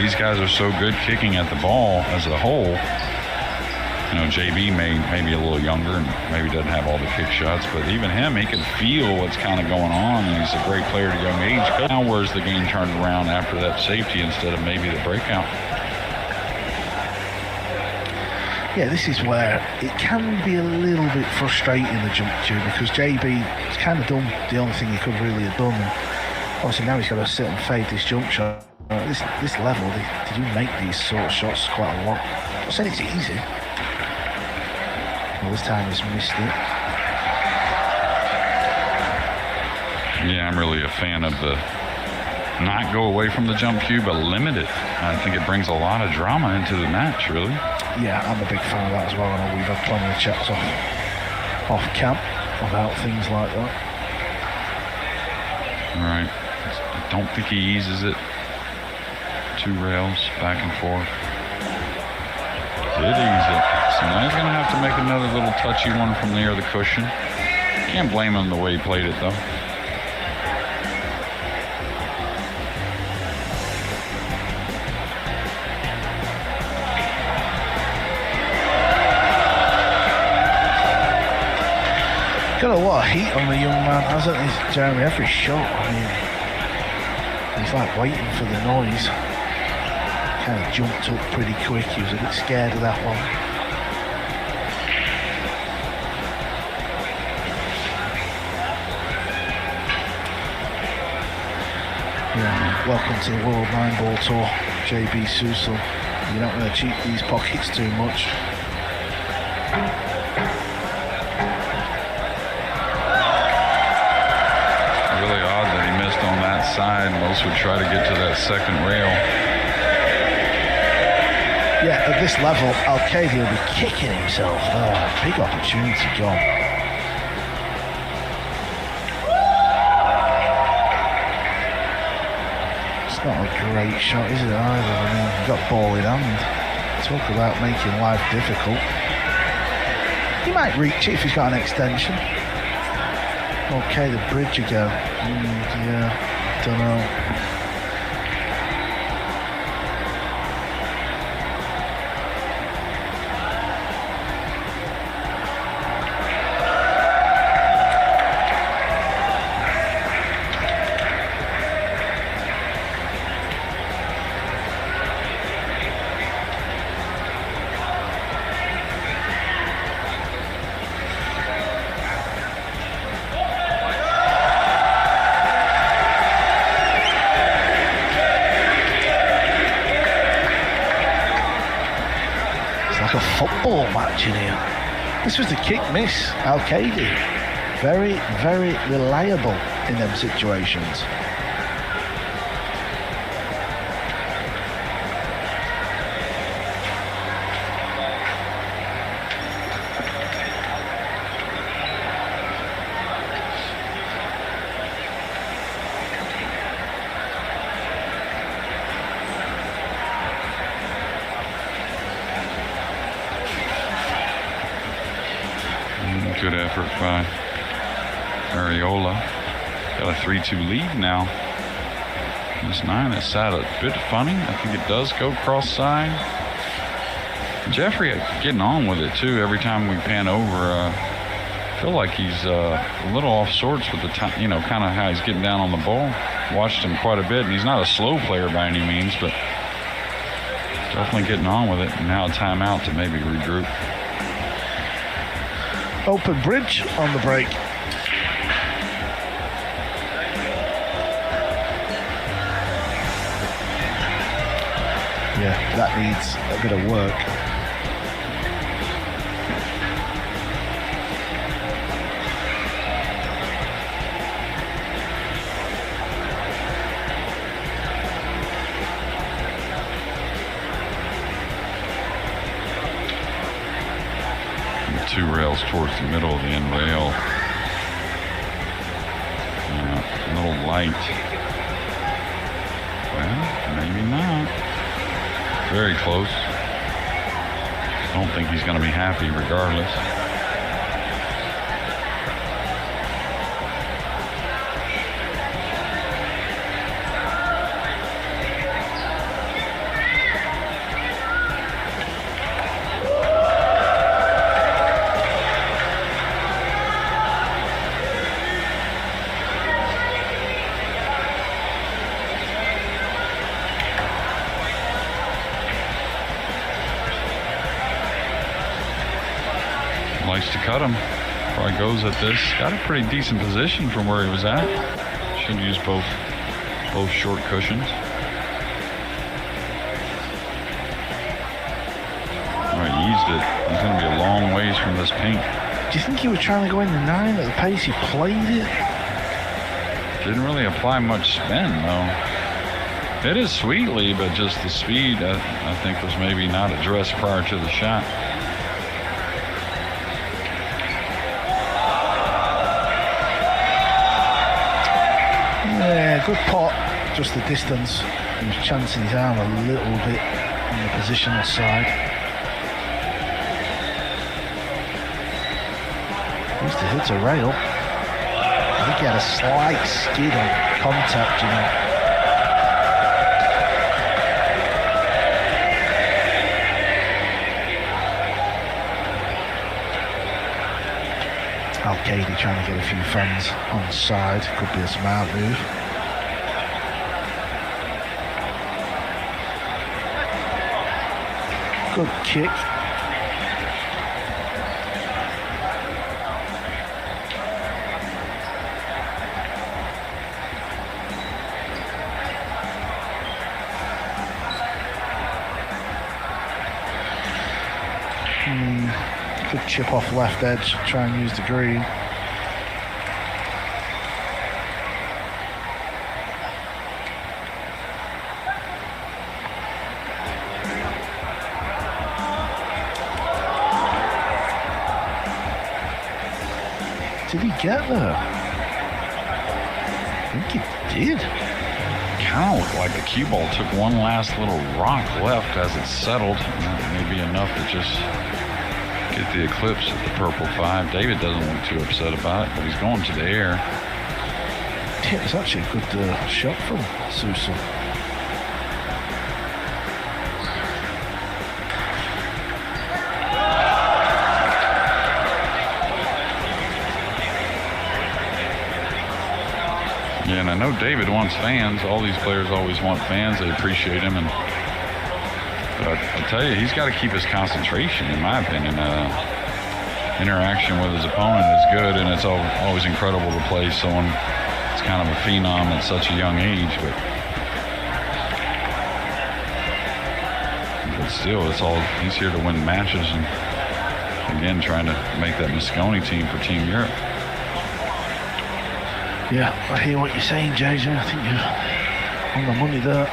these guys are so good kicking at the ball as a whole. You know, JB maybe a little younger and maybe doesn't have all the kick shots, but even him, he can feel what's kind of going on, and he's a great player at a young age. Now where's the game turned around after that safety instead of maybe the breakout? Yeah, this is where it can be a little bit frustrating, the jump to, because JB has kind of done the only thing he could really have done. Obviously now he's got to sit and fade this jump shot. At this level, they do make these sort of shots quite a lot. I'm not saying it's easy. Well, this time he's missed it. Yeah, I'm really a fan of the not go away from the jump cue, but limit it. I think it brings a lot of drama into the match, really. Yeah, I'm a big fan of that as well. I know we've had plenty of chats off camp about things like that. All right. I don't think he eases it. 2 rails, back and forth. Did ease it. So now he's going to have to make another little touchy one from near the cushion. Can't blame him the way he played it, though. Got a lot of heat on the young man, hasn't he, Jeremy? Every shot, I mean, he's like waiting for the noise. Kind of jumped up pretty quick. He was a bit scared of that one. Yeah, welcome to the World 9-Ball Tour, JAYBee Sucal. You're not going to cheat these pockets too much. Really odd that he missed on that side. Most would try to get to that second rail. Yeah, at this level, Alcaide will be kicking himself. Oh, big opportunity gone. It's not a great shot, is it, either? I mean, you've got ball in hand. Talk about making life difficult. He might reach it if he's got an extension. Okay, the bridge again. Yeah, don't know. A football match in here. This was the kick miss. Alcaide, very, very reliable in them situations. Good effort by Ariola. Got a 3-2 lead now. This 9 is sat a bit funny. I think it does go cross side. Jeffrey getting on with it too. Every time we pan over, I feel like he's a little off sorts with the time, you know, kind of how he's getting down on the ball. Watched him quite a bit, and he's not a slow player by any means, but definitely getting on with it. And now a timeout to maybe regroup. Open bridge on the break. Yeah, that needs a bit of work. Two rails towards the middle of the end rail. A little light. Well, maybe not. Very close. I don't think he's going to be happy regardless. likes to cut him. Probably goes at this. Got a pretty decent position from where he was at. Should use both short cushions. All right, eased it. He's going to be a long ways from this pink. Do you think he was trying to go into 9 at the pace he played it? Didn't really apply much spin, though. It is sweetly, but just the speed, I think, was maybe not addressed prior to the shot. Yeah, good pot. Just the distance. He was chancing his arm a little bit on the positional side. Used to hit a rail. I think he had a slight skid on contact, you know. Alcaide trying to get a few fans on side. Could be a smart move. Good kick. Good chip off left edge, try and use the green. Did he get there? I think he did. Kind of looked like the cue ball took one last little rock left as it settled. Maybe enough to just get the eclipse at the purple 5. David doesn't look too upset about it, but he's going to the air. Yeah, it's actually a good shot from Susan. Yeah, and I know David wants fans. All these players always want fans. They appreciate him, but I tell you, he's got to keep his concentration, in my opinion. Interaction with his opponent is good, and it's always incredible to play someone that's kind of a phenom at such a young age. But still, he's here to win matches, and again, trying to make that Mosconi team for Team Europe. Yeah, I hear what you're saying, JJ. I think you're on the money there.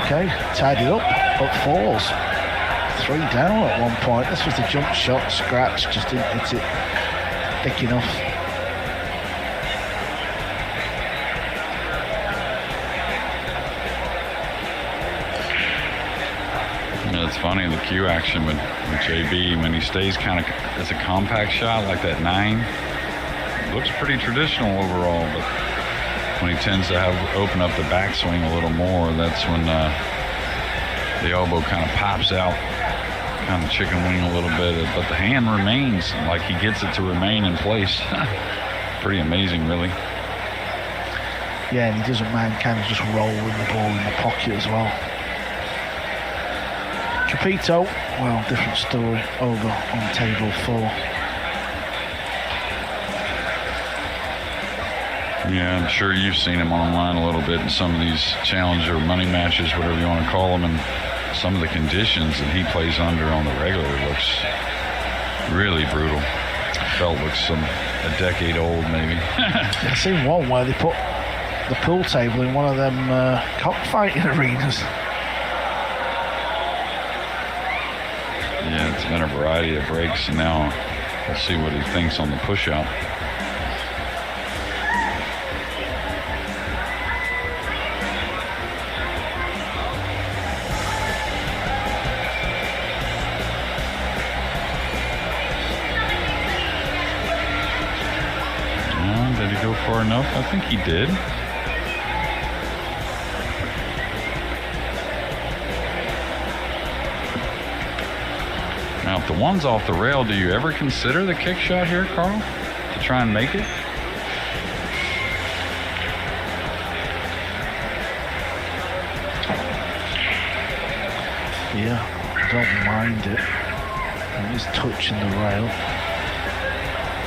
Okay, tied it up, but falls. 3 down at one point. This was the jump shot, scratch, just didn't hit it thick enough. Yeah, it's funny, the cue action with JB, when he stays kind of as a compact shot like that 9, it looks pretty traditional overall, but when he tends to open up the backswing a little more, that's when the elbow kind of pops out, kind of chicken wing a little bit, but the hand remains, like he gets it to remain in place. Pretty amazing, really. Yeah, and he doesn't mind kind of just rolling the ball in the pocket as well. Capito, well, different story, over on table 4. Yeah, I'm sure you've seen him online a little bit in some of these challenge or money matches, whatever you want to call them, and some of the conditions that he plays under on the regular looks really brutal. Felt looks a decade old, maybe. I've seen one where they put the pool table in one of them cockfighting arenas. Yeah, it's been a variety of breaks, and now we'll see what he thinks on the push-out. far enough? I think he did. Now, if the one's off the rail, do you ever consider the kick shot here, Carl, to try and make it? Yeah, I don't mind it. I'm just touching the rail.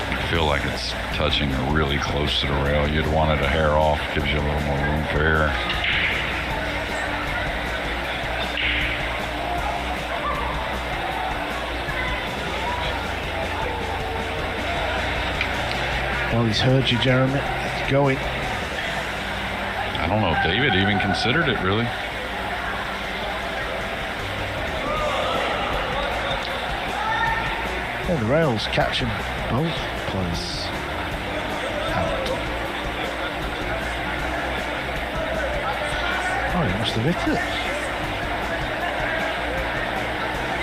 I feel like it's touching really close to the rail. You'd want it a hair off, gives you a little more room for error. Well, he's heard you, Jeremy. He's going. I don't know if David even considered it, really. Yeah, the rail's catching both players out. Oh, he must have hit it.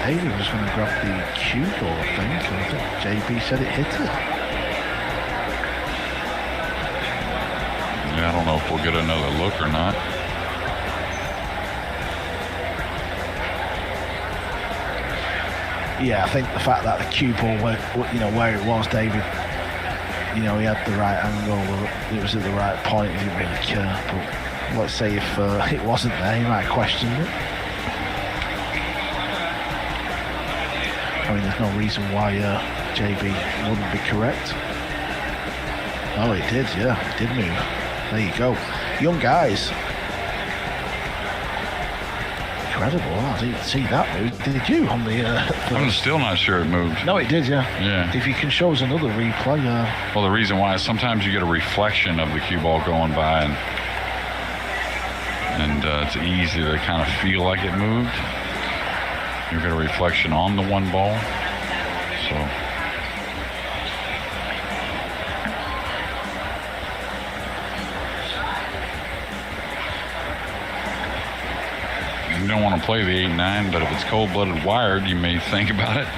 David was going to grab the cue ball, I think. I think JB said it hit it. Yeah, I don't know if we'll get another look or not. Yeah, I think the fact that the cue ball went, you know, where it was, David, you know, he had the right angle, it was at the right point, he didn't really care. But let's say if it wasn't there, he might have questioned it. I mean, there's no reason why JB wouldn't be correct. Oh, it did, yeah, it did move. There you go. Young guys. Incredible. I didn't see that move. Did you on the... I'm still not sure it moved. No, it did, yeah. Yeah. If you can show us another replay. Well, the reason why is sometimes you get a reflection of the cue ball going by, and it's easy to kind of feel like it moved. You get a reflection on the one ball. So... You don't want to play the 8-9, but if it's cold-blooded wired, you may think about it.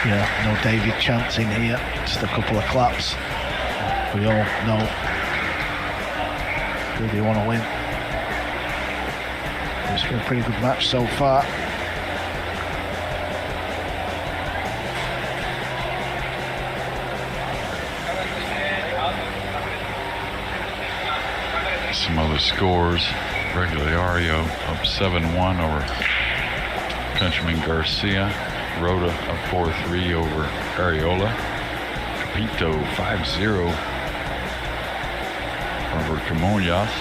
Yeah, no David chance in here, just a couple of claps. We all know who they want to win. It's been a pretty good match so far. Some other scores. Reguliario up 7-1 over Countryman Garcia. Rhoda up 4-3 over Ariola. Capito 5-0 over Camoyas.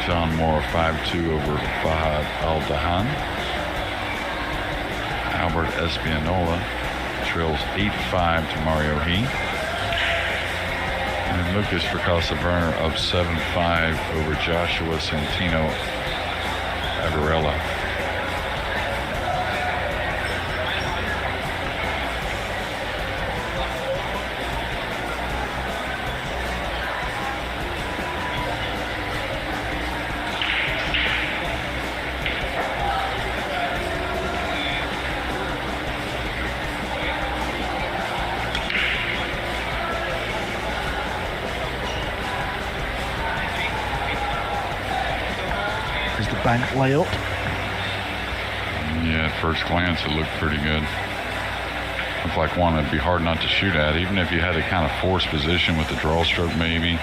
John Moore 5-2 over Fahad Al-Dahan. Albert Espinola trails 8-5 to Mario He. And Lucas Fracassa Werner up 7-5 over Joshua Santino Agarella. Bank layup. Yeah, at first glance it looked pretty good. Looked like one that'd be hard not to shoot at, even if you had to kind of force position with the draw stroke maybe.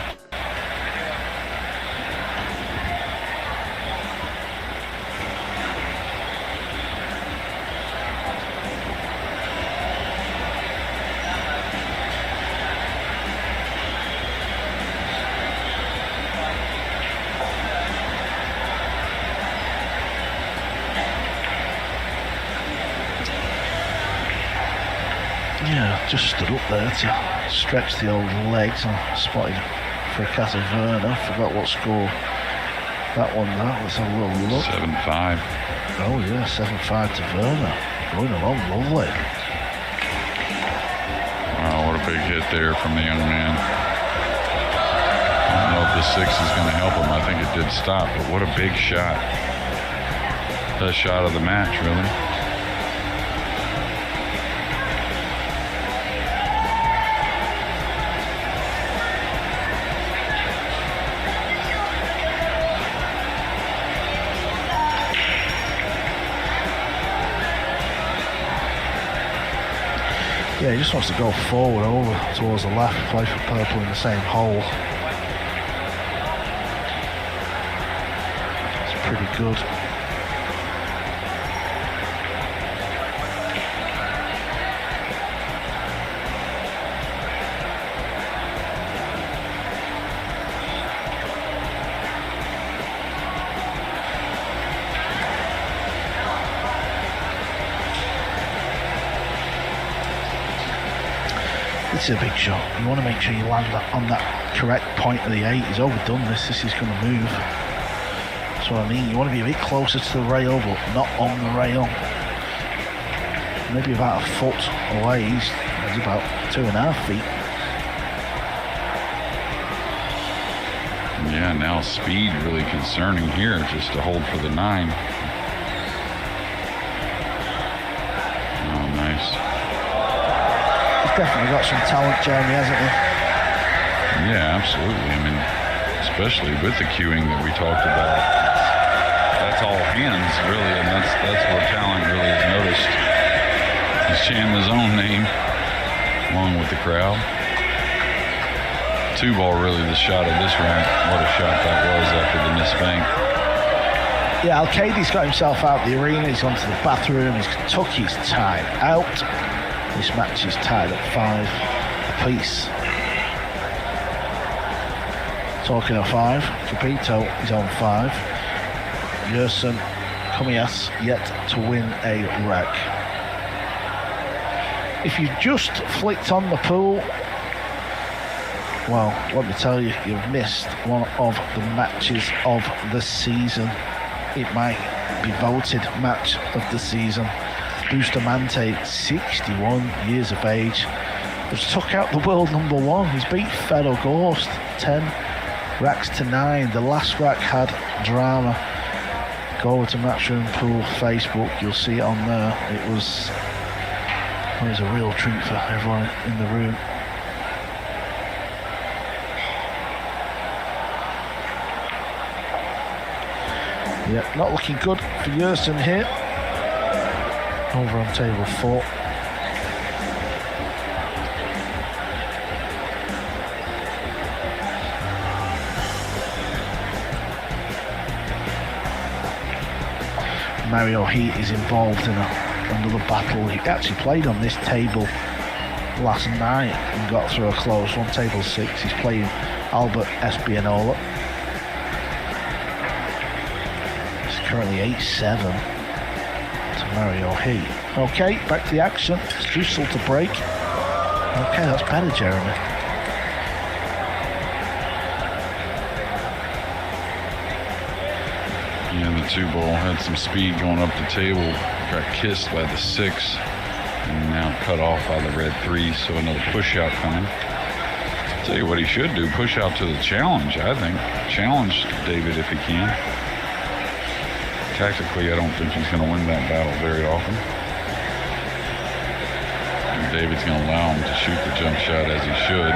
Yeah, just stood up there to stretch the old legs and spotted for a cat of Werner. Forgot what score that one that. Let's have a little look. 7-5. Oh yeah, 7-5 to Werner. Going along lovely. Wow, what a big hit there from the young man. I don't know if the 6 is going to help him. I think it did stop, but what a big shot. Best shot of the match, really. Yeah, he just wants to go forward over towards the left, play for purple in the same hole. It's pretty good. It's a big shot. You want to make sure you land that on that correct point of the 8. He's overdone this. This is going to move. That's what I mean. You want to be a bit closer to the rail, but not on the rail. Maybe about a foot away. He's about 2.5 feet. Yeah, now speed really concerning here, just to hold for the 9. Oh, nice. Definitely got some talent, Jeremy, hasn't he? Yeah, absolutely. I mean, especially with the cueing that we talked about. That's all hands, really, and that's where talent really is noticed. He's chanting his own name along with the crowd. 2-ball, really, the shot of this round. What a shot that was after the miss bank. Yeah, Alcaide's got himself out the arena. He's gone to the bathroom. He's took his time out. This match is tied at 5 apiece. Talking of 5, Capito is on 5. Yerson Cumias yet to win a wreck. If you just flicked on the pool, well, let me tell you, you've missed one of the matches of the season. It might be voted match of the season. Bustamante, 61 years of age, has took out the world #1. He's beat Fedor Ghost 10 racks to 9. The last rack had drama. Go over to Matchroom Pool Facebook, you'll see it on there. It was a real treat for everyone in the room. Yep, not looking good for Yerson here. Over on table 4. Mario Heat is involved in another battle. He actually played on this table last night and got through a close one, table 6. He's playing Albert Espianola. It's currently 8-7. Mario Heat. Okay, back to the action. It's Dussel to break. Okay, that's better, Jeremy. Yeah, the 2-ball had some speed going up the table. Got kissed by the 6. And now cut off by the red 3. So another push out coming. Tell you what he should do. Push out to the challenge, I think. Challenge David if he can. Tactically, I don't think he's going to win that battle very often. And David's going to allow him to shoot the jump shot as he should.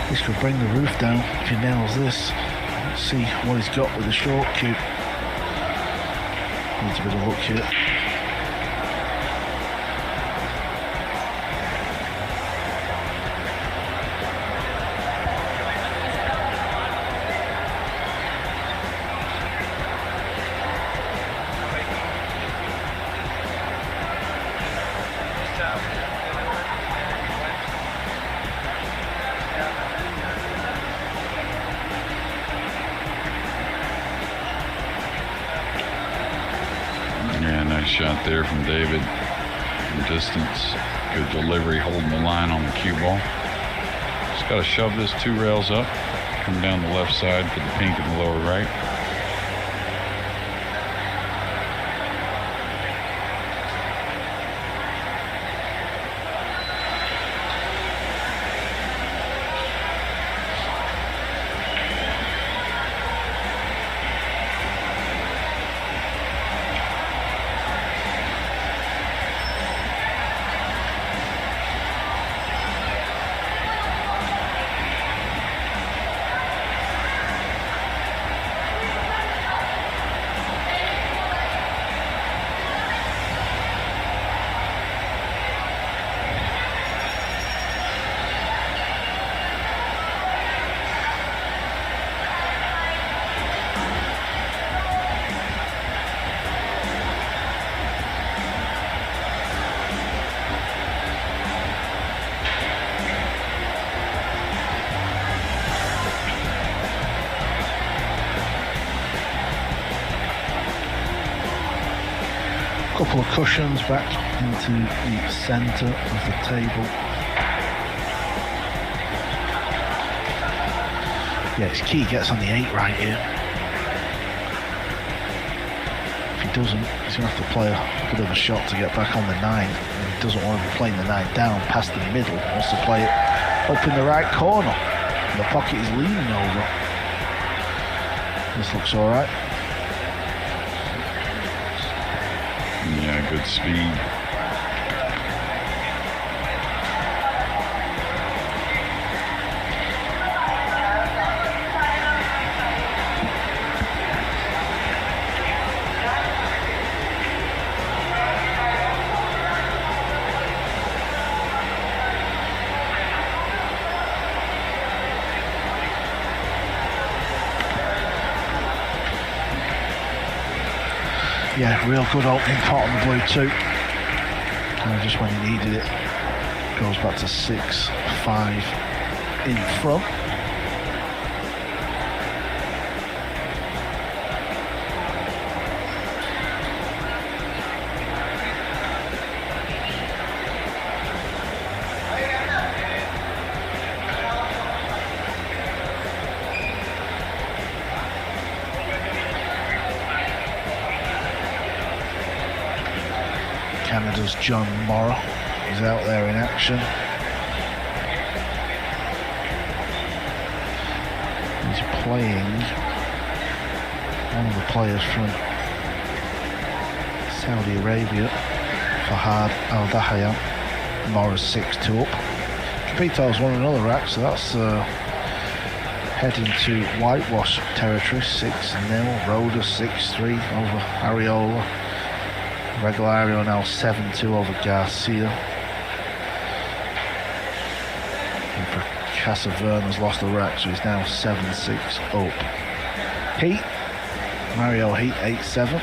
This could bring the roof down if he nails this. Let's see what he's got with the short cue. Needs a bit of luck here. Yeah, nice shot there from David from distance. Good delivery, holding the line on the cue ball. Just got to shove this 2 rails up, come down the left side for the pink in the lower right. Couple of cushions back into the centre of the table. Yeah, it's key he gets on the 8 right here. If he doesn't, he's going to have to play a bit of a shot to get back on the 9. And he doesn't want to be playing the 9 down past the middle. He wants to play it up in the right corner. And the pocket is leaning over. This looks alright. Yeah, good speed. Yeah, real good opening pot on the blue too. And just when he needed it, goes back to 6-5 in front. Canada's John Morrow is out there in action. He's playing one of the players from Saudi Arabia, Fahad Al Dahaya. Morrow's 6-2 up. Capito's won another rack, so that's heading to whitewash territory. 6-0. Rhoda 6-3 over Ariola. Regulario now 7-2 over Garcia. And for Casaverna's lost the rack, so he's now 7-6 up. Heat, Mario Heat 8-7.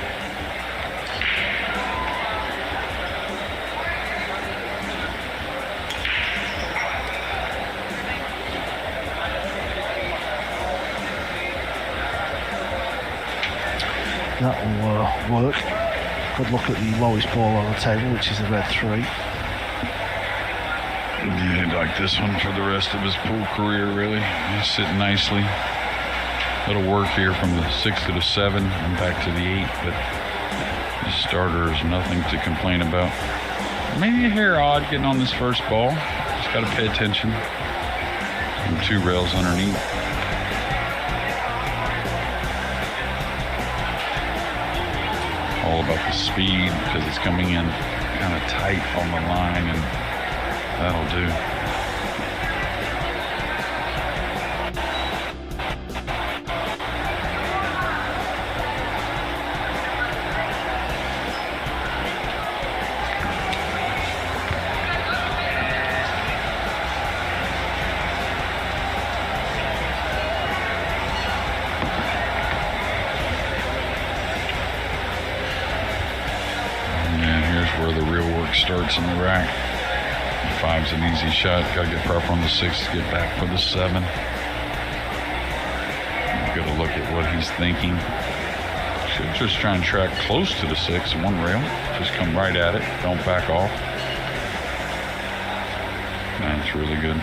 That will work. Good look at the lowest ball on the table, which is the red 3. Yeah, he'd like this one for the rest of his pool career, really. He's sitting nicely. Little work here from the 6 to the 7 and back to the 8, but the starter is nothing to complain about. Maybe a hair odd getting on this first ball. Just got to pay attention. And 2 rails underneath. All about the speed because it's coming in kind of tight on the line, and that'll do. starts in the rack. The 5's an easy shot. Got to get proper on the 6 to get back for the 7. Got to look at what he's thinking. Should just try and track close to the 6, 1 rail. Just come right at it. Don't back off. That's really good.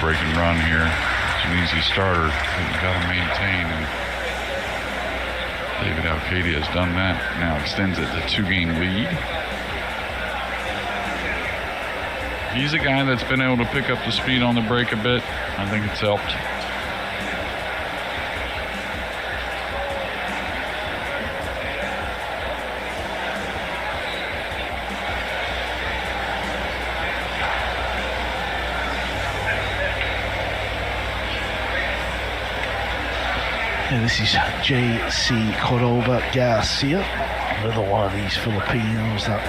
Break and run here. It's an easy starter that you got to maintain, and David Alcaide has done that. Now extends it to 2-game lead. He's a guy that's been able to pick up the speed on the break a bit. I think it's helped. Yeah, this is J.C. Cordova Garcia, another one of these Filipinos that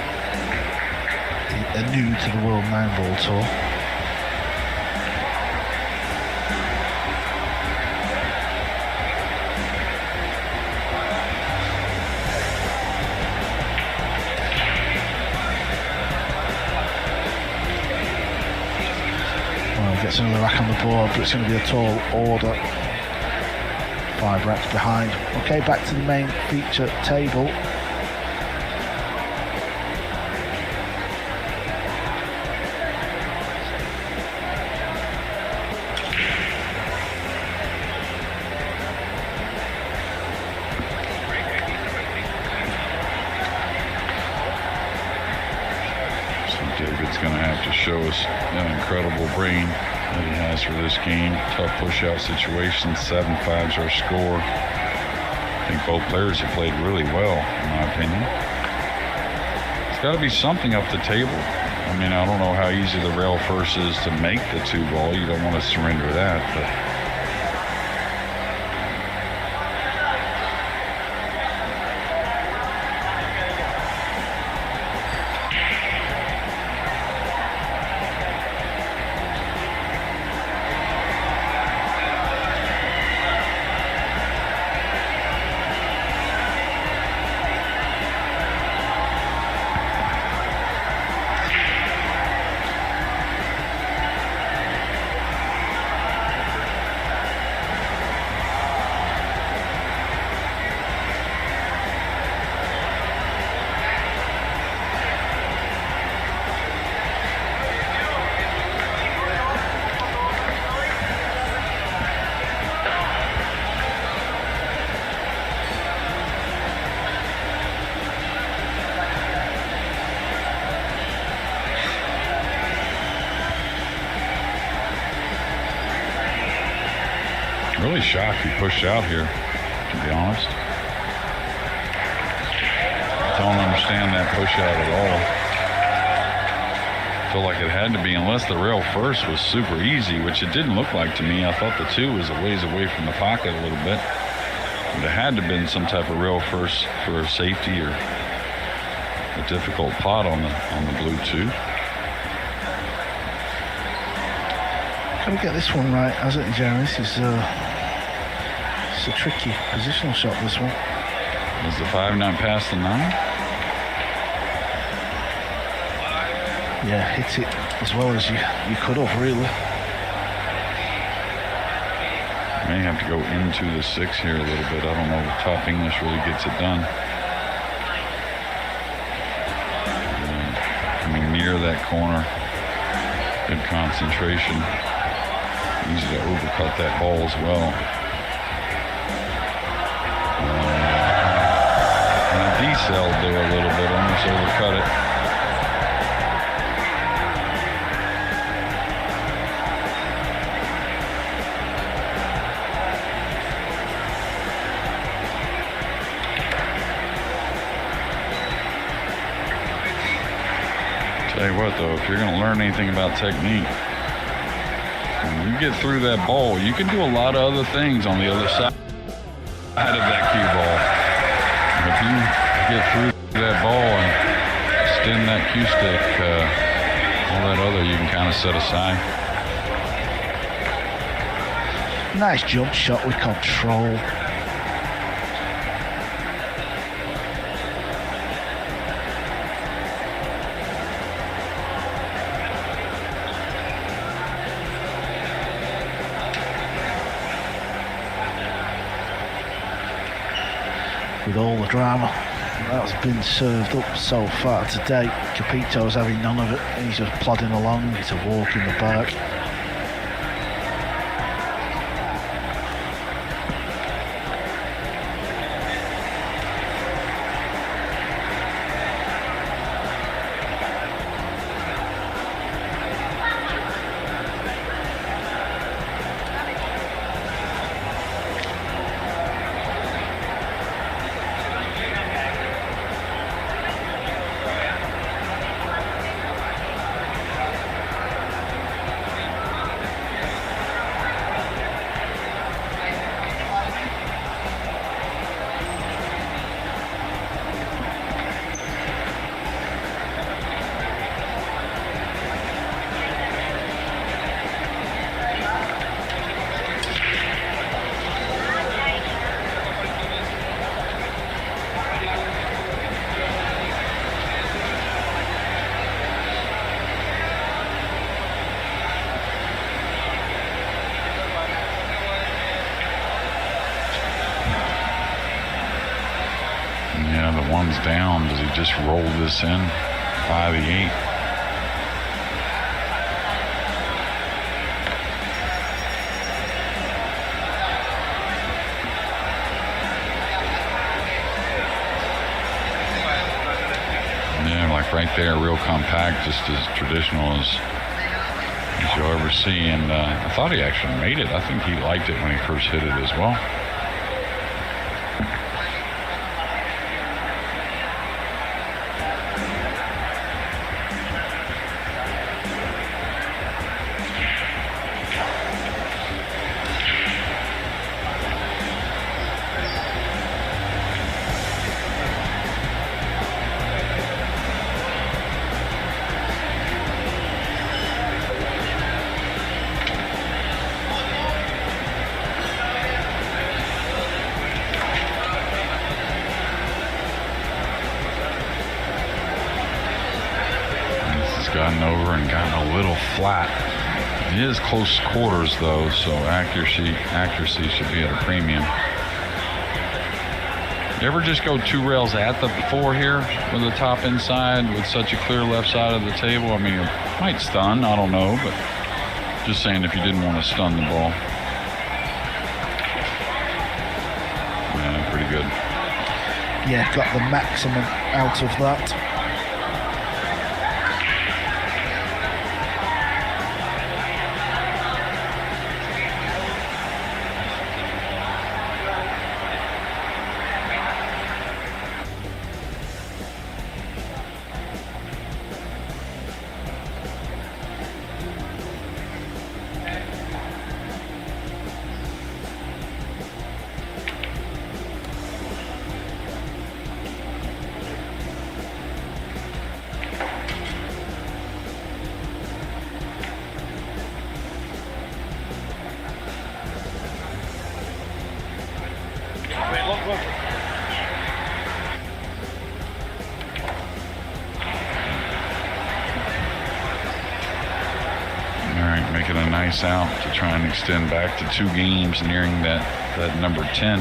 are new to the World 9-Ball Tour. Well, he gets another rack on the board, but it's going to be a tall order. 5 racks behind. Okay, back to the main feature table. So David's going to have to show us that incredible brain that he has for this game. Tough push-out situation. 7-5's our score. I think both players have played really well, in my opinion. It's got to be something up the table. I mean, I don't know how easy the rail first is to make the 2-ball. You don't want to surrender that, but really shocked he pushed out here, to be honest. I don't understand that push out at all. Feel like it had to be, unless the rail first was super easy, which it didn't look like to me. I thought the 2 was a ways away from the pocket a little bit. But it had to have been some type of rail first for a safety or a difficult pot on the blue 2. Got to get this one right, hasn't it, Jeremy? This is it's a tricky positional shot, this one. Was the 5 not past the 9? Yeah, hit it as well as you could have, really. May have to go into the 6 here a little bit. I don't know if top English really gets it done. Coming near that corner. Good concentration. Easy to overcut that ball as well. And I decelled there a little bit, almost overcut it. Tell you what though, if you're going to learn anything about technique, when you get through that ball, you can do a lot of other things on the other side of that cue ball. If you get through that ball and extend that cue stick, all that other you can kind of set aside. Nice jump shot with control. With all the drama that's been served up so far today, Capito's having none of it. He's just plodding along. It's a walk in the park. Yeah, the one's down. Does he just roll this in? 5-8. Yeah, like right there, real compact, just as traditional as you'll ever see. And I thought he actually made it. I think he liked it when he first hit it as well. Gotten over and gotten a little flat. It is close quarters though, so accuracy should be at a premium. You ever just go 2 rails at the 4 here with the top inside with such a clear left side of the table? I mean, it might stun, I don't know, but just saying if you didn't want to stun the ball. Yeah, pretty good. Yeah, got the maximum out of that. nice out to try and extend back to 2 games, nearing that number 10.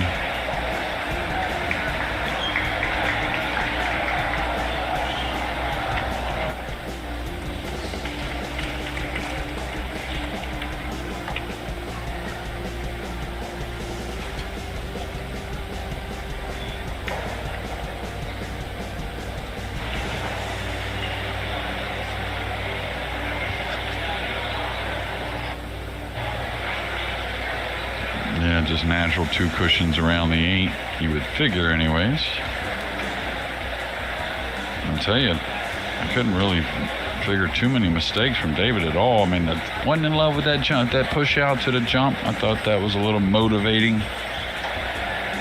Yeah, just natural 2 cushions around the 8, you would figure anyways. I'll tell you, I couldn't really figure too many mistakes from David at all. I mean, I wasn't in love with that jump, that push out to the jump. I thought that was a little motivating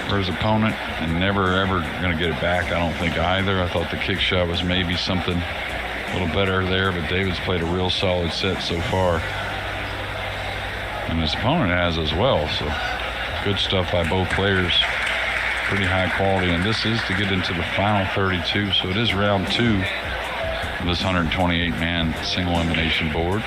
for his opponent, and never ever going to get it back, I don't think either. I thought the kick shot was maybe something a little better there, but David's played a real solid set so far. And his opponent has as well, so good stuff by both players. Pretty high quality, and this is to get into the final 32, so it is round 2 of this 128-man single elimination board.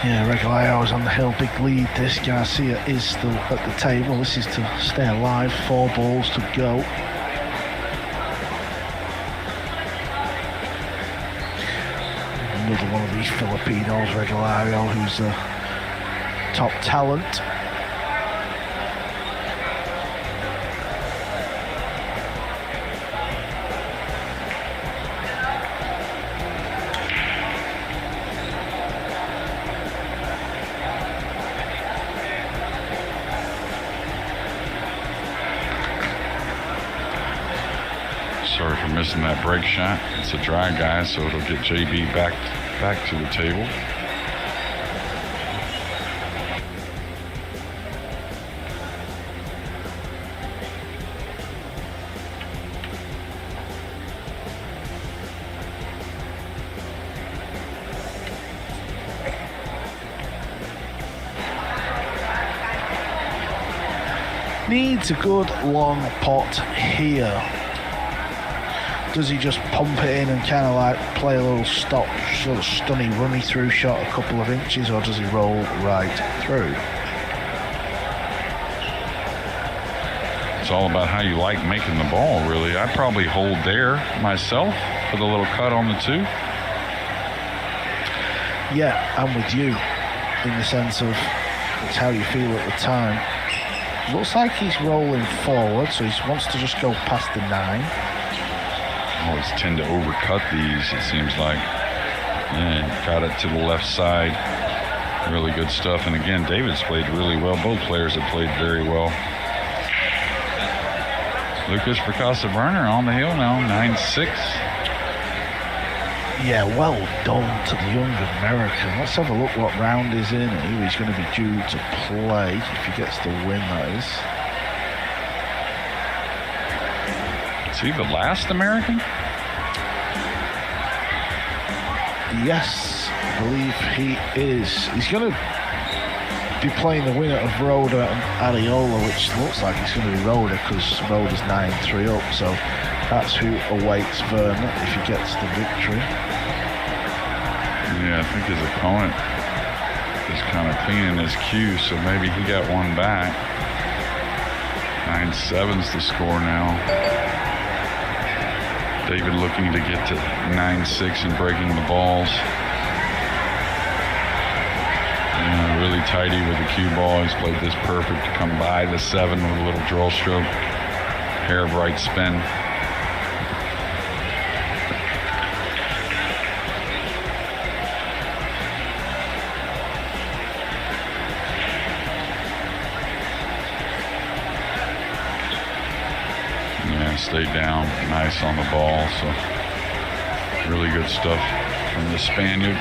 Yeah, Regalado is on the hill, big lead. This Garcia is still at the table. This is to stay alive. 4 balls to go. Another one of these Filipinos, Regalado, who's a top talent. Sorry for missing that break shot. It's a dry guy, so it'll get JB back to the table. Needs a good long pot here. Does he just pump it in and kind of like play a little stop, sort of stunny, runny through shot a couple of inches, or does he roll right through? It's all about how you like making the ball, really. I'd probably hold there myself for the little cut on the 2. Yeah, I'm with you in the sense of it's how you feel at the time. Looks like he's rolling forward, so he wants to just go past the 9. Always tend to overcut these, it seems like. Yeah, got it to the left side. Really good stuff. And again, David's played really well. Both players have played very well. Lucas Percasa Burner on the hill now, 9-6. Yeah, well done to the young American. Let's have a look what round he's in. He's going to be due to play if he gets the win, that is. Is he the last American? Yes, I believe he is. He's going to be playing the winner of Roda and Ariola, which looks like it's going to be Roda because Roda's 9-3 up. So that's who awaits Verna if he gets the victory. Yeah, I think his opponent is kind of cleaning his cue, so maybe he got one back. 9-7's the score now. David looking to get to 9-6 and breaking the balls. Yeah, really tidy with the cue ball. He's played this perfect to come by the 7 with a little draw stroke. Hair of right spin. stayed down nice on the ball. So really good stuff from the Spaniard.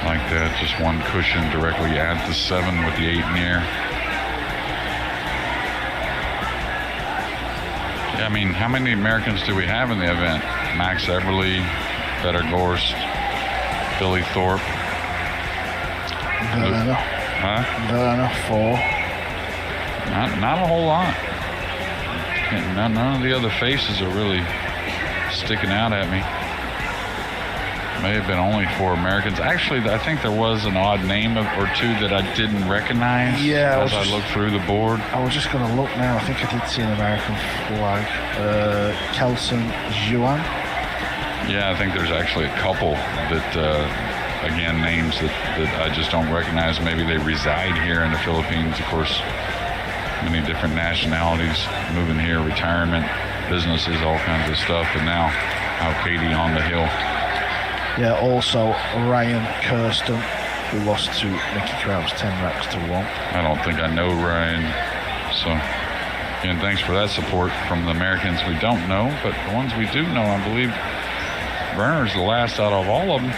Like that, just one cushion directly at the 7 with the 8 in the air. Yeah, I mean, how many Americans do we have in the event? Max Eberly, Petter Gorst, Billy Thorpe. Werner. Huh? Werner, 4. Not a whole lot. None of the other faces are really sticking out at me. May have been only 4 Americans. Actually, I think there was an odd name or two that I didn't recognize as I looked through the board. I was just going to look now. I think I did see an American flag. Kelson Juan. Yeah, I think there's actually a couple that, again, names that I just don't recognize. Maybe they reside here in the Philippines. Of course, many different nationalities moving here, retirement, businesses, all kinds of stuff. And now Alcaide on the hill. Yeah, also Ryan Kirsten, who lost to Mickey Krause 10 racks to 1. I don't think I know Ryan. So, again, thanks for that support from the Americans we don't know. But the ones we do know, I believe Werner's the last out of all of them.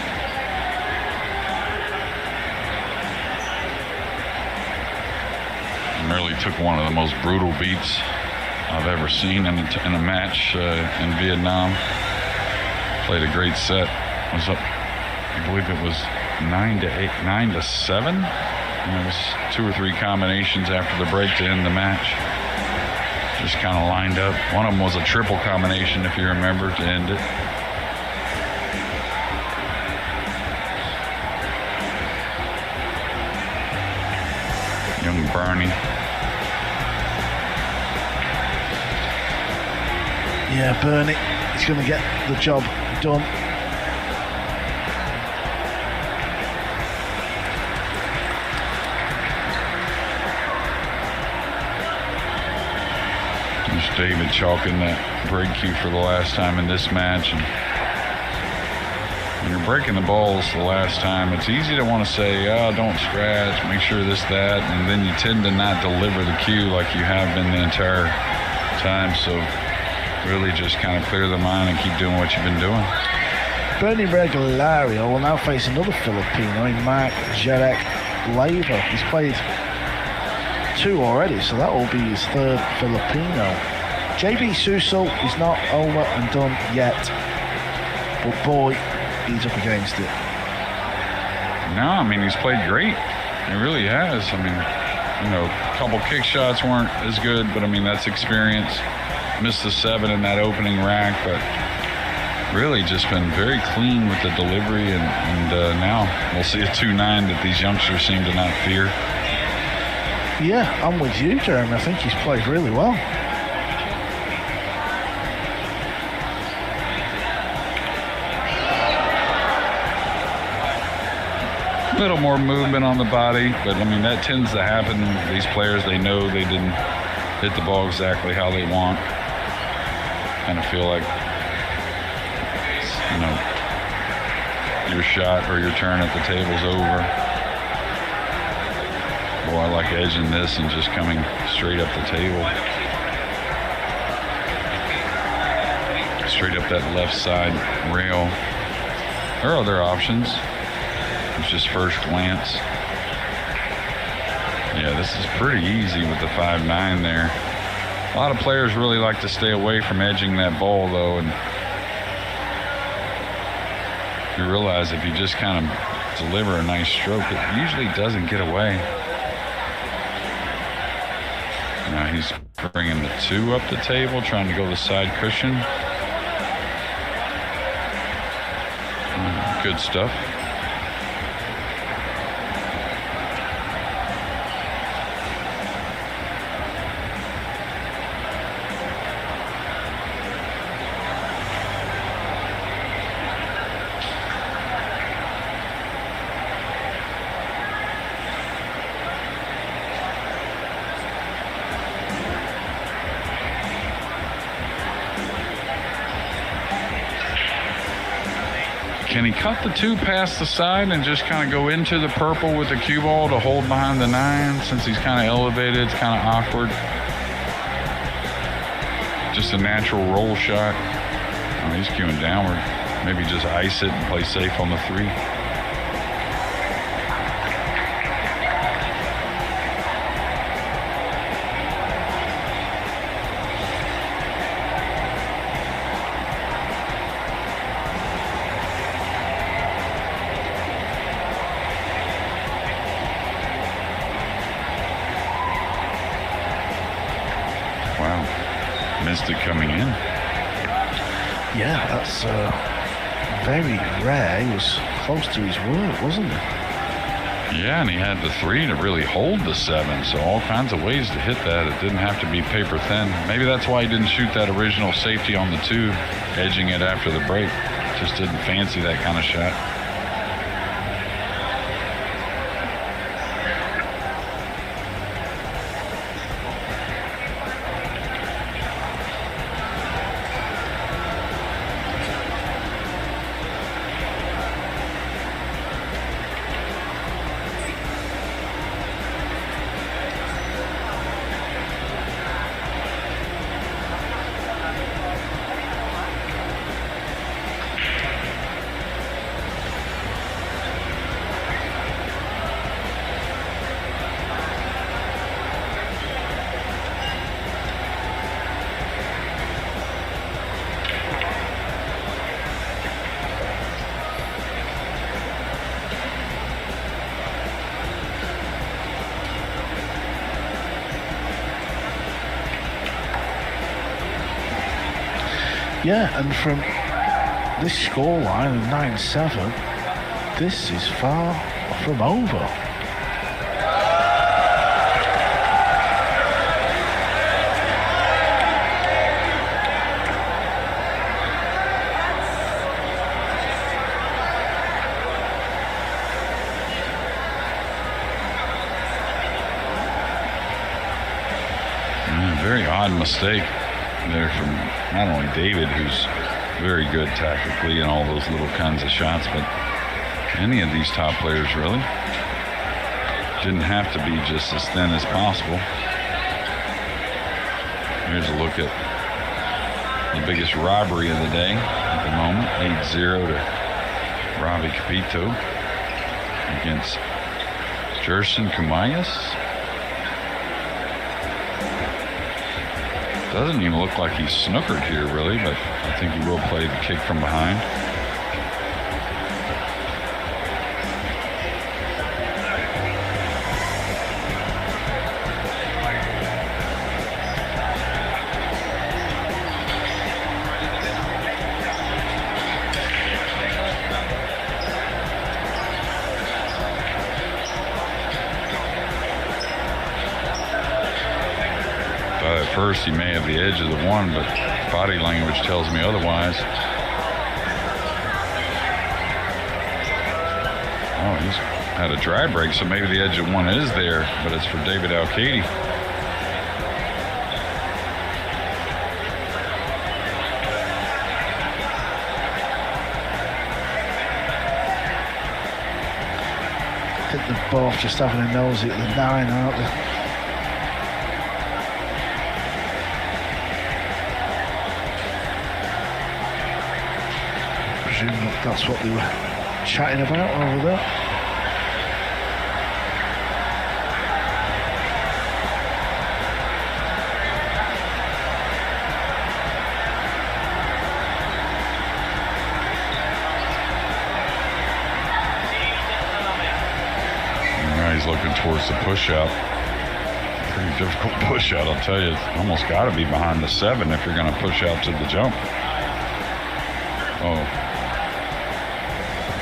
And really took one of the most brutal beats I've ever seen in a match in Vietnam. Played a great set. Was up, I believe it was 9-7. And it was 2 or 3 combinations after the break to end the match. Just kind of lined up. One of them was a triple combination, if you remember, to end it. Young Barney. Yeah, Bernie, he's going to get the job done. David chalking that break cue for the last time in this match. And when you're breaking the balls the last time, it's easy to want to say, oh, don't scratch, make sure this, that, and then you tend to not deliver the cue like you have been the entire time. So really just kind of clear the mind and keep doing what you've been doing. Bernie Regulario will now face another Filipino in Mark Jarek Leiva. He's played 2 already, so that will be his 3rd Filipino. JAYBEE Sucal is not over and done yet, but boy, he's up against it. No, I mean, he's played great. He really has. I mean, you know, a couple kick shots weren't as good, but I mean, that's experience. Missed the 7 in that opening rack, but really just been very clean with the delivery, and now we'll see a 2-9 that these youngsters seem to not fear. Yeah, I'm with you, Jeremy. I think he's played really well. A little more movement on the body, but I mean, that tends to happen. These players, they know they didn't hit the ball exactly how they want. Kind of feel like, you know, your shot or your turn at the table's over. Boy, I like edging this and just coming straight up the table. Straight up that left side rail. There are other options. It's just first glance. Yeah, this is pretty easy with the 5-9 there. A lot of players really like to stay away from edging that ball, though, and you realize if you just kind of deliver a nice stroke, it usually doesn't get away. Now he's bringing the 2 up the table, trying to go the side cushion. Good stuff. Can he cut the 2 past the side and just kind of go into the purple with the cue ball to hold behind the 9? Since he's kind of elevated, it's kind of awkward. Just a natural roll shot. Oh, he's cueing downward. Maybe just ice it and play safe on the 3. Missed it coming in. Yeah, that's very rare. He was close to his work, wasn't he? Yeah, and he had the 3 to really hold the 7, so all kinds of ways to hit that. It didn't have to be paper thin. Maybe that's why he didn't shoot that original safety on the 2, edging it after the break. Just didn't fancy that kind of shot. Yeah, and from this scoreline of 9-7, this is far from over. Very odd mistake there from not only David, who's very good tactically and all those little kinds of shots, but any of these top players really. Didn't have to be just as thin as possible. Here's a look at the biggest robbery of the day at the moment. 8-0 to Ravi Capito against Jerson Kumayas. Doesn't even look like he's snookered here, really, but I think he will play the kick from behind. At first, he may have the edge of the 1, but body language tells me otherwise. Oh, he's had a dry break, so maybe the edge of 1 is there, but it's for David Alcaide. I think they're both just having a nosy at the 9, aren't they? That's what they were chatting about over there. Now he's looking towards the push out. Pretty difficult push out, I'll tell you. It's almost got to be behind the 7 if you're going to push out to the jump. Oh.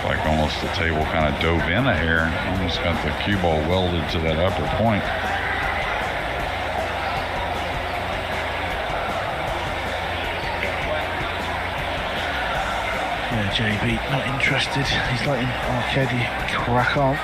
Like almost the table kind of dove in a hair. Almost got the cue ball welded to that upper point. Yeah, JB not interested. He's letting Alcaide crack on.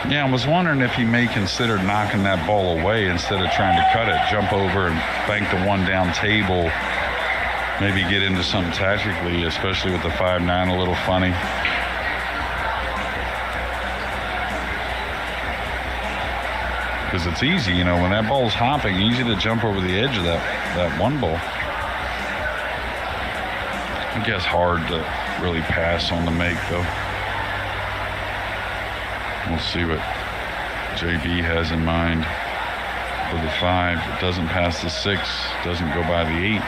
Yeah, I was wondering if he may consider knocking that ball away instead of trying to cut it, jump over and bank the one down table, maybe get into something tactically, especially with the 5'9", a little funny. Because it's easy, you know, when that ball's hopping, easy to jump over the edge of that one ball. I guess hard to really pass on the make, though. We'll see what JB has in mind for the 5. It doesn't pass the 6, doesn't go by the 8.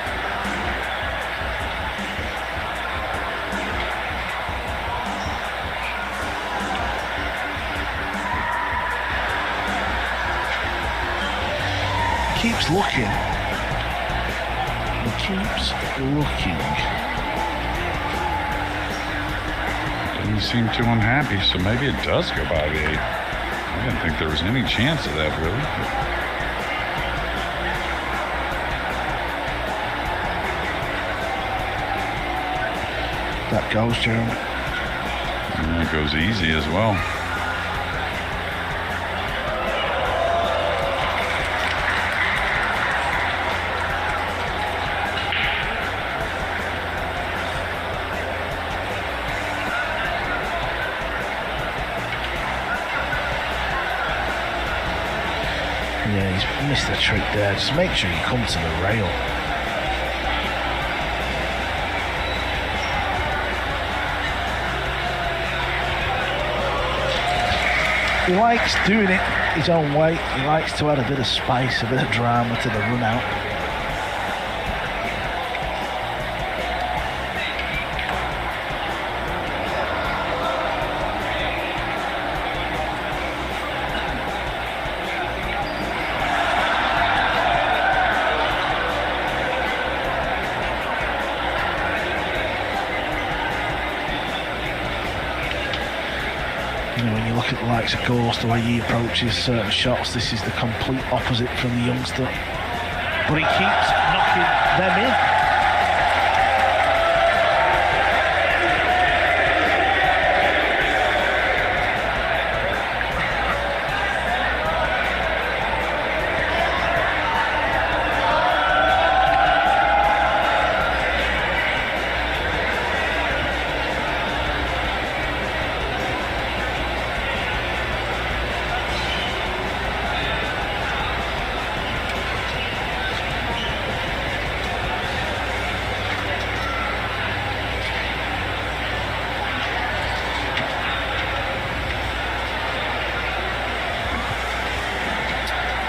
Keeps looking. He keeps looking. Didn't seem too unhappy, so maybe it does go by the 8. I didn't think there was any chance of that, really. That goes, Jeremy. And it goes easy as well. Yeah, he's missed the trick there. Just make sure you come to the rail. He likes doing it his own way. He likes to add a bit of spice, a bit of drama to the run out. When you look at the likes of Gorst, the way he approaches certain shots, this is the complete opposite from the youngster. But he keeps knocking them in.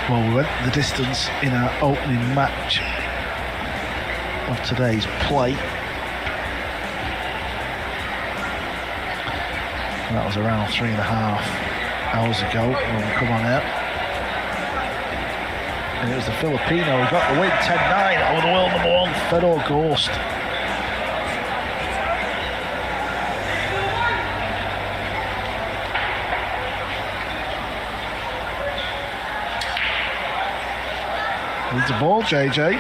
Well, we went the distance in our opening match of today's play. And that was around 3.5 hours ago when we come on out. And it was the Filipino who got the win, 10-9 over the world #1, Fedor Gorst. Needs a ball, JJ.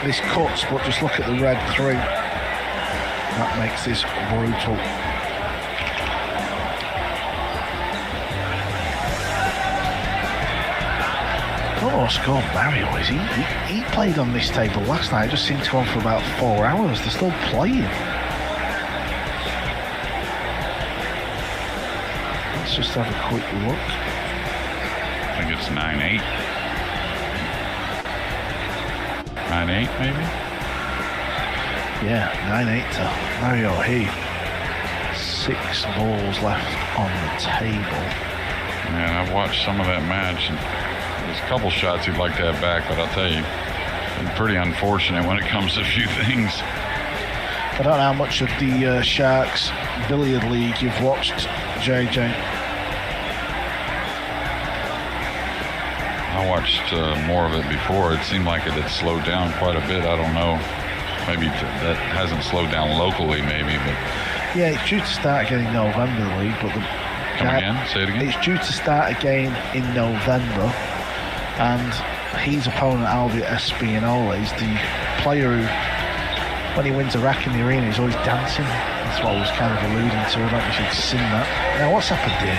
This cuts, but just look at the red 3. That makes this brutal. Oh, scored Mario, is he? He played on this table last night. It just seemed to go on for about 4 hours. They're still playing. Let's just have a quick look. I think it's 9-8. 9-8 maybe? Yeah, 9-8 to Mario Heath. 6 balls left on the table. Man, I've watched some of that match, and there's a couple shots he'd like to have back, but I'll tell you, it's pretty unfortunate when it comes to a few things. I don't know how much of the Sharks Billiard League you've watched, JJ. I watched more of it before. It seemed like it had slowed down quite a bit. I don't know. Maybe that hasn't slowed down locally, maybe, but... Yeah, it's due to start again in November, the league, but the... Come again? Say it again? It's due to start again in November, and his opponent, Albert Espinola, is the player who when he wins a rack in the arena, he's always dancing. That's what I was kind of alluding to. I don't know if you've seen that. Now, what's happened here?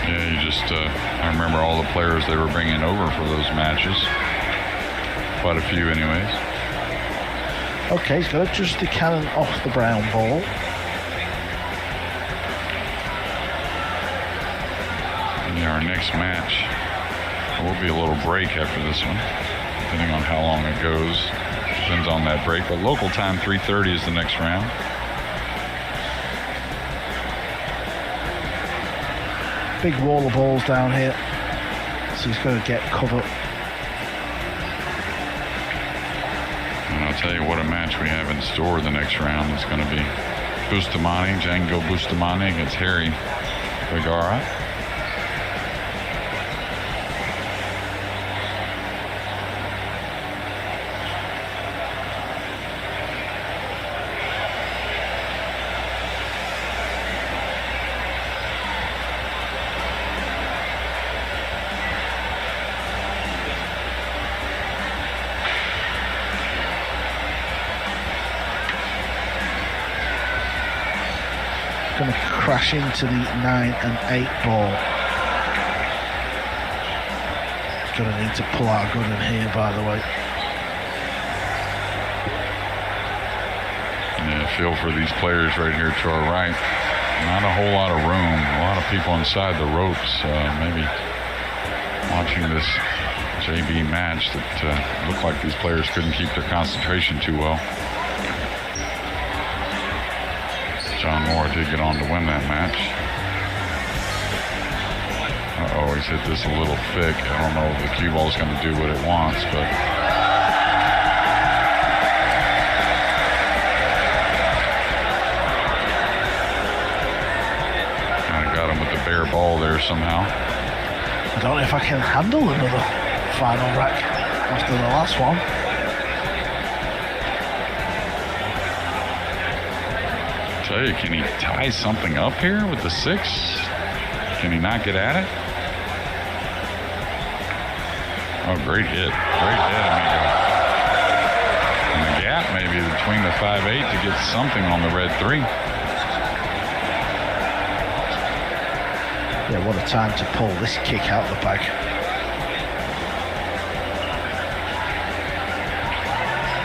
Yeah, you just, I remember all the players they were bringing over for those matches. Quite a few anyways. Okay, he's got to adjust the cannon off the brown ball. Yeah, our next match will be a little break after this one, depending on how long it goes. Depends on that break, but local time 3:30 is the next round. Big wall of balls down here, so he's got to get cover. And I'll tell you what a match we have in store the next round. It's going to be Bustamante, Django Bustamante against Harry Vergara. Going to crash into the 9 and 8 ball. Going to need to pull out a good one here, by the way. Yeah, feel for these players right here to our right. Not a whole lot of room. A lot of people inside the ropes. Maybe watching this JB match that looked like these players couldn't keep their concentration too well. John Moore did get on to win that match. Uh-oh, he's hit this a little thick. I don't know if the cue ball is going to do what it wants, but kind of got him with the bare ball there somehow. I don't know if I can handle another final rack after the last one. Tell you, can he tie something up here with the 6? Can he not get at it? Oh, great hit. Great hit. I mean, in the gap maybe between the 5-8 to get something on the red 3. Yeah, what a time to pull this kick out the bag.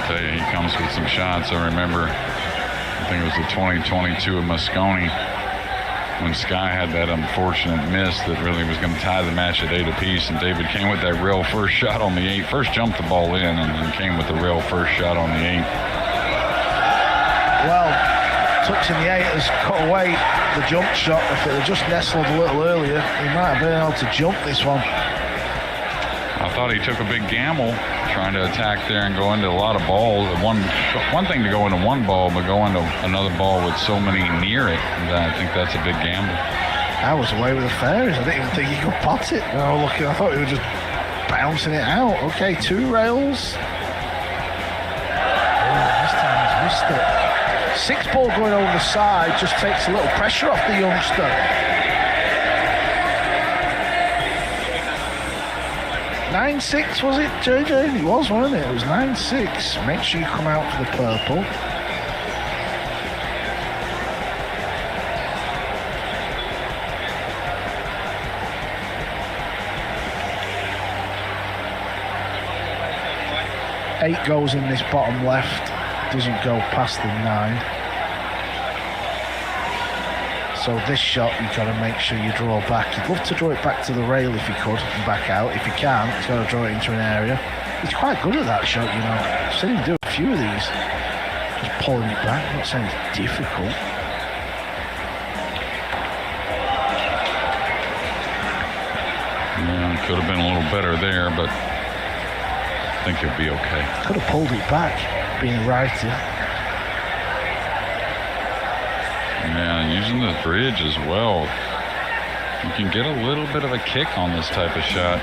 Tell you, he comes with some shots. I remember, I think it was the 2022 of Moscone when Sky had that unfortunate miss that really was going to tie the match at 8 apiece, and David came with that real first shot on the 8. First jumped the ball in and then came with the real first shot on the 8. Well, touching the 8 has cut away the jump shot. If it had just nestled a little earlier, he might have been able to jump this one. I thought he took a big gamble trying to attack there and go into a lot of balls. One thing to go into one ball, but go into another ball with so many near it, I think that's a big gamble. I was away with the fairies. I didn't even think he could pot it. No, look, I thought he was just bouncing it out. Okay, 2 rails. Oh, this time he's missed it. 6 ball going over the side just takes a little pressure off the youngster. 9-6 was it, JJ? It was, wasn't it? It was 9-6. Make sure you come out for the purple. Eight goes in this bottom left, doesn't go past the 9. So this shot, you've got to make sure you draw back. You'd love to draw it back to the rail if you could and back out. If you can't, you've got to draw it into an area. He's quite good at that shot, you know. I've seen him do a few of these. Just pulling it back. I'm not saying it's difficult. Yeah, could have been a little better there, but I think it'd be okay. Could have pulled it back, being a righty. Yeah, using the bridge as well. You can get a little bit of a kick on this type of shot.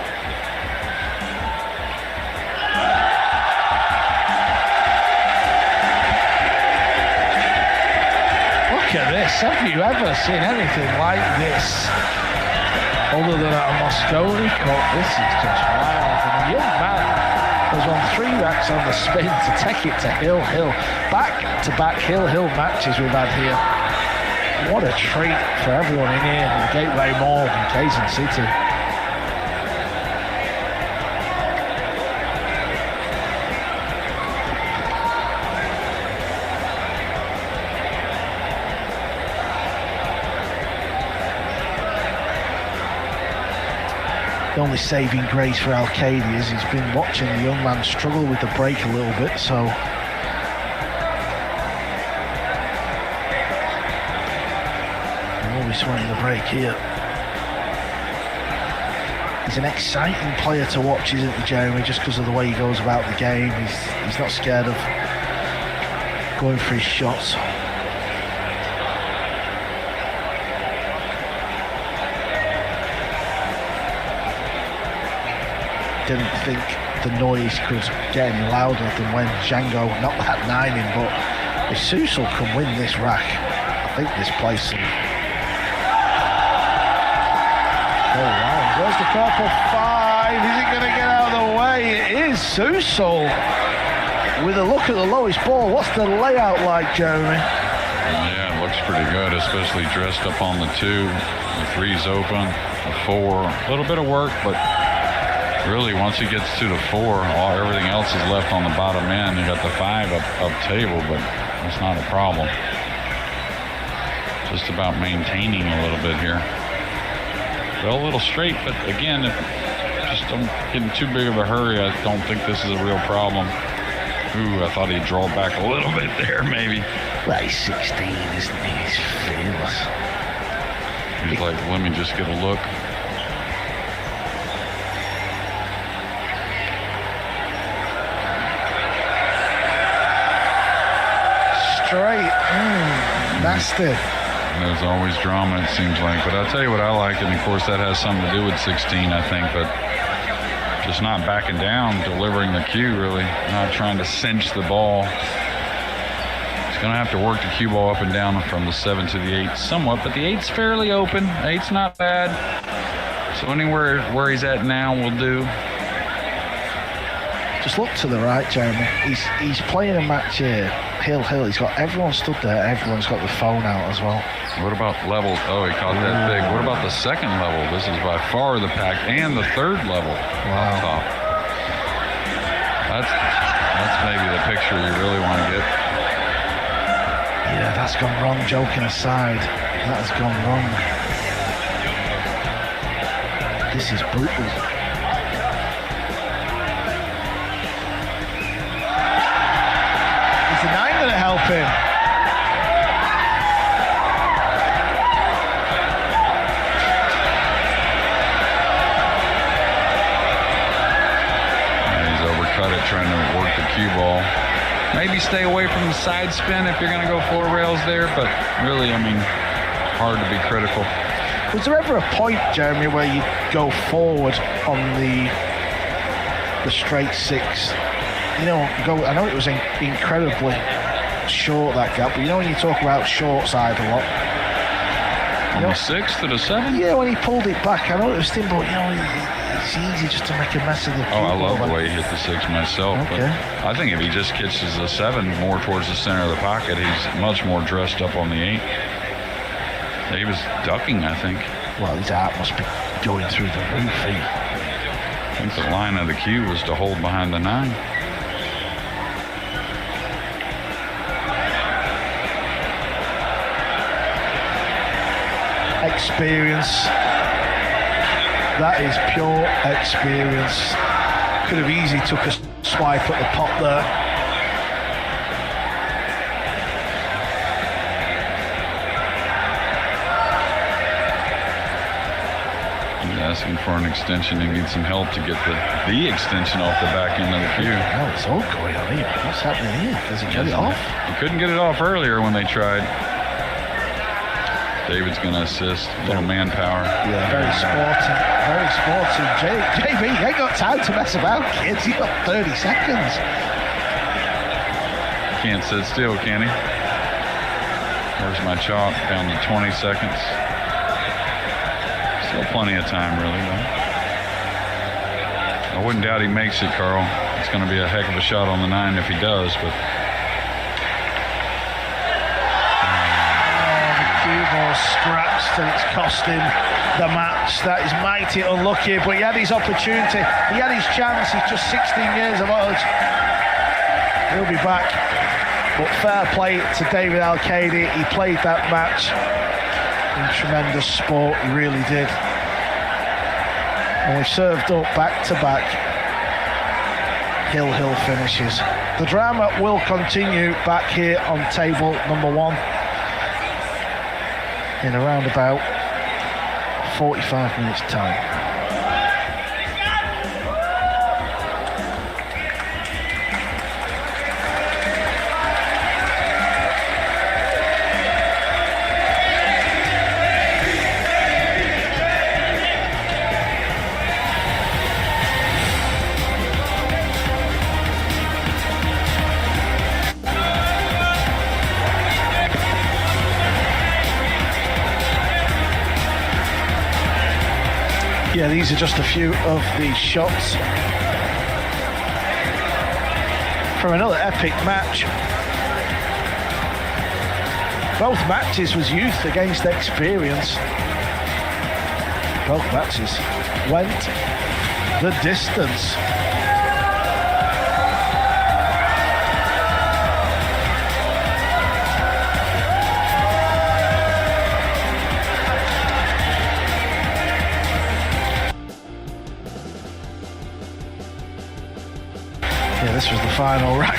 Look at this. Have you ever seen anything like this? Other than at a Moscone Cup, this is just wild. And a young man has won 3 racks on the spin to take it to Hill. Back-to-back Hill matches we've had here. What a treat for everyone in here in the Gateway Mall in Kaizen City. The only saving grace for Alcaide is he's been watching the young man struggle with the break a little bit, so always swinging the break here. He's an exciting player to watch, isn't he, Jeremy, just because of the way he goes about the game. He's not scared of going for his shots. Didn't think the noise could get any louder than when Django knocked that 9 in, but if Sucal can win this rack, I think this place will... Oh wow, where's the purple 5? Is it going to get out of the way? It is Sucal with a look at the lowest ball. What's the layout like, Jeremy? Yeah, it looks pretty good, especially dressed up on the 2. The 3's open, the 4, a little bit of work, but really, once he gets to the 4, everything else is left on the bottom end. You got the 5 up table, but that's not a problem. Just about maintaining a little bit here. Well, a little straight, but again, just don't get in too big of a hurry. I don't think this is a real problem. Ooh, I thought he'd draw back a little bit there, maybe. Well, he's 16, isn't he? He's fearless. He's like, let me just get a look. Straight. Nasty. There's always drama, it seems like. But I'll tell you what I like, and of course that has something to do with 16, I think, but just not backing down, delivering the cue, really. Not trying to cinch the ball. He's going to have to work the cue ball up and down from the 7 to the 8 somewhat, but the 8's fairly open. 8's not bad. So anywhere where he's at now will do. Just look to the right, Jeremy. He's playing a match here. Hill. He's got everyone stood there. Everyone's got the phone out as well. What about levels? Oh, he caught that big. What about the second level? This is by far the pack, and the third level up top. That's maybe the picture you really want to get. Yeah, that's gone wrong. Joking aside, that has gone wrong. This is brutal. Is the 9 going to help him? Trying to work the cue ball. Maybe stay away from the side spin if you're going to go 4 rails there, but really, I mean, hard to be critical. Was there ever a point, Jeremy, where you go forward on the straight 6? You know, I know it was incredibly short, that gap, but you know when you talk about short side a lot? On the 6 to the 7? Yeah, when he pulled it back, I know it was thin, but you know, it's easy just to make a mess of the Oh, I love the way he hit the 6 myself. Okay. But I think if he just catches the 7 more towards the center of the pocket, he's much more dressed up on the 8. He was ducking, I think. Well, his heart must be going through the roof. I think the line of the cue was to hold behind the 9. Experience. That is pure experience. Could have easily took a swipe at the pot there. He's asking for an extension. He needs some help to get the extension off the back end of the cue. Oh, it's all going on here. What's happening here? Does he get it off? He couldn't get it off earlier when they tried. David's going to assist. A little manpower. Yeah, very sporty. Very sporty. JB, you ain't got time to mess about, kids. You've got 30 seconds. Can't sit still, can he? Where's my chalk? Down to 20 seconds. Still plenty of time, really, though. I wouldn't doubt he makes it, Carl. It's going to be a heck of a shot on the 9 if he does, but... More scraps till it's cost him the match. That is mighty unlucky, but he had his opportunity, he had his chance. He's just 16 years of age. He'll be back, but fair play to David Alcaide. He played that match in tremendous sport, he really did, and we've served up back to back hill finishes. The drama will continue back here on table number 1 in around about 45 minutes time. Yeah, these are just a few of the shots from another epic match. Both matches was youth against experience. Both matches went the distance. This was the final rack.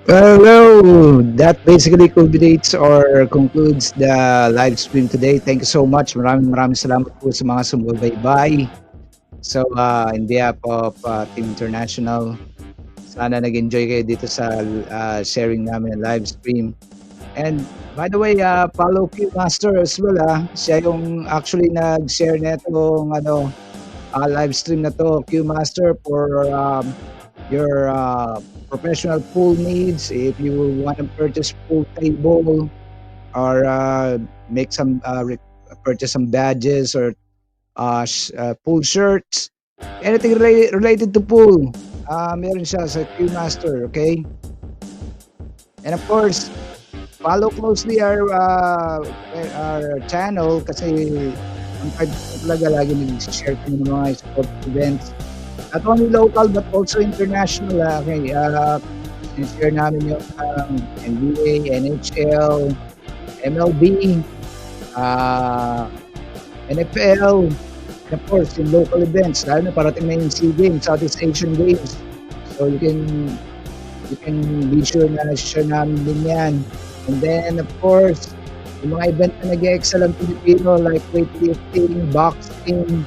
Hello, that basically culminates or concludes the live stream today. Thank you so much. Maraming salamat po sa mga sumubaybay. So, in behalf of Team International, sana nag-enjoy kayo dito sa sharing namin ng live stream. And by the way, follow Q Master as well. Siya yung actually nag-share na itong live stream na to, Q Master, for your professional pool needs. If you want to purchase pool table or make some purchase some badges or pool shirts, anything related to pool, meron siya sa Q Master, okay? And of course, follow closely our channel kasi ang talaga lagi nag-share kami ng mga sport events. Not only local but also international. Okay, share namin yung NBA, NHL, MLB, NFL, and of course yung local events. Lalo na parating na yung SEA Games, Southeast Asian Games. So you can be sure na share namin din yan. And then of course, yung mga event na nag-excel ang Pilipino like weightlifting, boxing,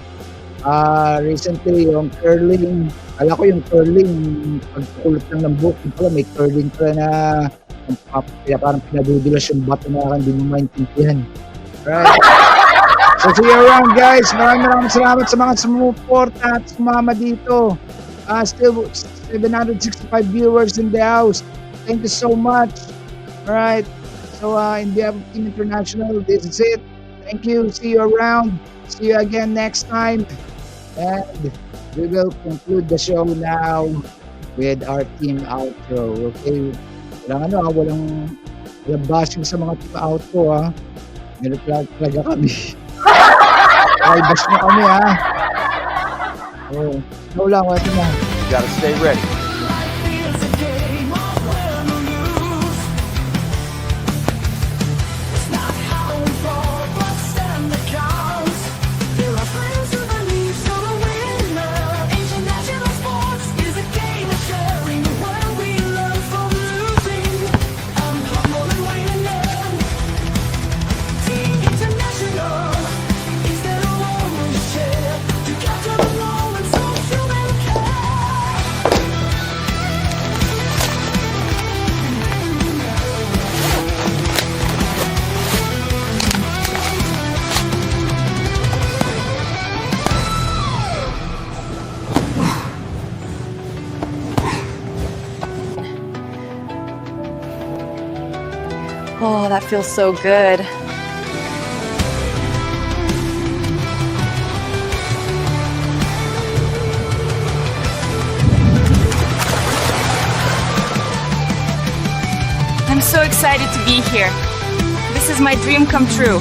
recently yung curling. Alam ko yung curling, pagkukulot lang ng book, pala may curling pa na kaya parang pinadudulas yung bato na hindi mo maintindihan. Right. So see you around, guys. Maraming salamat sa mga sumuporta at sumama dito. Still 765 viewers in the house. Thank you so much. Alright. So in behalf of Team International, this is it. Thank you. See you around. See you again next time. And we will conclude the show now. with our team outro. Okay? Walang bashing sa mga team outro, ha? Meron talaga kami. Okay, bash na kami, ha? Oh, ikaw lang, wala na. You gotta stay ready. Oh, that feels so good. I'm so excited to be here. This is my dream come true.